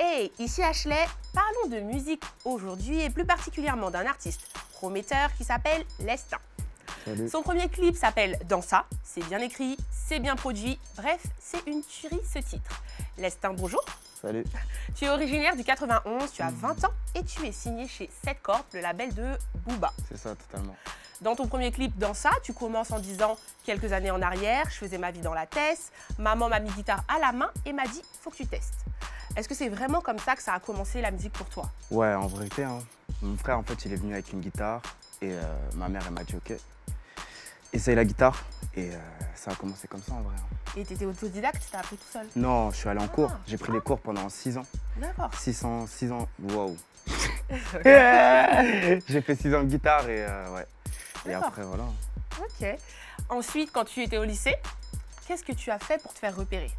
Hey, ici Ashley, parlons de musique aujourd'hui et plus particulièrement d'un artiste prometteur qui s'appelle Lestin. Salut. Son premier clip s'appelle Dans ça, c'est bien écrit, c'est bien produit, bref, c'est une tuerie ce titre. Lestin, bonjour. Salut. Tu es originaire du 91, tu as 20 ans et tu es signé chez 7 Corp, le label de Booba. C'est ça, totalement. Dans ton premier clip Dans ça, tu commences en disant quelques années en arrière, je faisais ma vie dans la Tess, maman m'a mis guitare à la main et m'a dit faut que tu testes. Est-ce que c'est vraiment comme ça que ça a commencé la musique pour toi? Ouais, en vérité, hein. Mon frère, en fait, il est venu avec une guitare et ma mère, elle m'a dit ok, essaye la guitare et ça a commencé comme ça en vrai. Et tu étais autodidacte, tu as appris tout seul? Non, je suis allé en cours. J'ai pris des cours pendant 6 ans. D'accord. 6 ans, waouh. J'ai fait 6 ans de guitare et ouais. Et après, voilà. Ok. Ensuite, quand tu étais au lycée, qu'est-ce que tu as fait pour te faire repérer?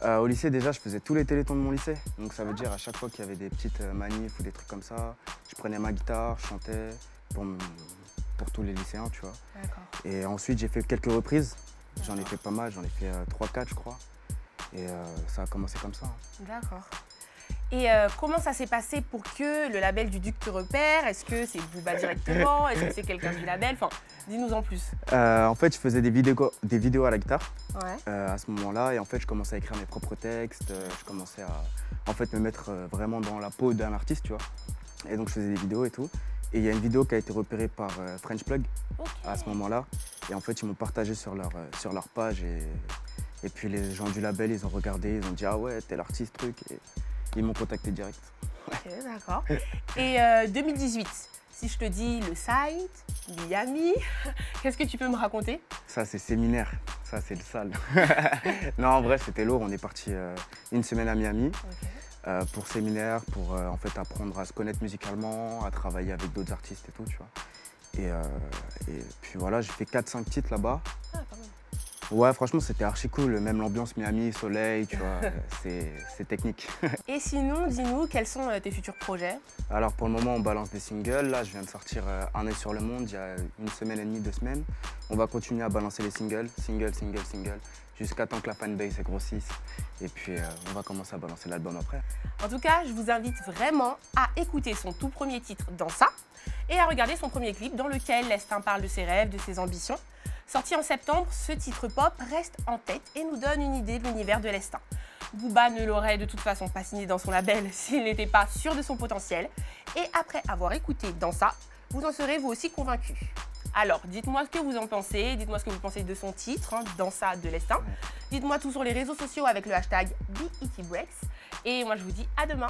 Au lycée, déjà, je faisais tous les télétons de mon lycée. Donc ça veut dire à chaque fois qu'il y avait des petites manifs ou des trucs comme ça, je prenais ma guitare, je chantais pour tous les lycéens, tu vois. D'accord. Et ensuite, j'ai fait quelques reprises. J'en ai fait pas mal, j'en ai fait 3-4, je crois. Et ça a commencé comme ça. D'accord. Et comment ça s'est passé pour que le label du Duc te repère? Est-ce que c'est Booba directement? Est-ce que c'est quelqu'un du label? Enfin, dis-nous en plus. En fait, je faisais des vidéos à la guitare Ouais. à ce moment-là. Et en fait, je commençais à écrire mes propres textes. Je commençais à en fait, me mettre vraiment dans la peau d'un artiste, tu vois. Et donc, je faisais des vidéos et tout. Et il y a une vidéo qui a été repérée par French Plug à ce moment-là. Et en fait, ils m'ont partagé sur leur page. Et puis, les gens du label, ils ont regardé, ils ont dit « Ah ouais, t'es l'artiste, truc ». Et ils m'ont contacté direct. Ok, d'accord. Et 2018, si je te dis le site, Miami, qu'est-ce que tu peux me raconter? Ça, c'est séminaire. Ça, c'est le sale. Non, en vrai, c'était lourd. On est parti une semaine à Miami pour séminaire, pour en fait apprendre à se connaître musicalement, à travailler avec d'autres artistes et tout, tu vois. Et puis voilà, j'ai fait 4-5 titres là-bas. Ah, quand même. Ouais, franchement, c'était archi cool. Même l'ambiance Miami, soleil, tu vois, c'est technique. Et sinon, dis-nous, quels sont tes futurs projets? Alors, pour le moment, on balance des singles. Là, je viens de sortir Un œil sur le monde il y a une semaine et demie, 2 semaines. On va continuer à balancer les singles, jusqu'à temps que la fanbase se grossisse. Et puis, on va commencer à balancer l'album après. En tout cas, je vous invite vraiment à écouter son tout premier titre Dans ça et à regarder son premier clip dans lequel Lestin parle de ses rêves, de ses ambitions. Sorti en septembre, ce titre pop reste en tête et nous donne une idée de l'univers de Lestin. Booba ne l'aurait de toute façon pas signé dans son label s'il n'était pas sûr de son potentiel. Et après avoir écouté Dans ça, vous en serez vous aussi convaincus. Alors, dites-moi ce que vous en pensez, dites-moi ce que vous pensez de son titre, Dans ça de Lestin. Dites-moi tout sur les réseaux sociaux avec le hashtag BETBreaks. Et moi, je vous dis à demain.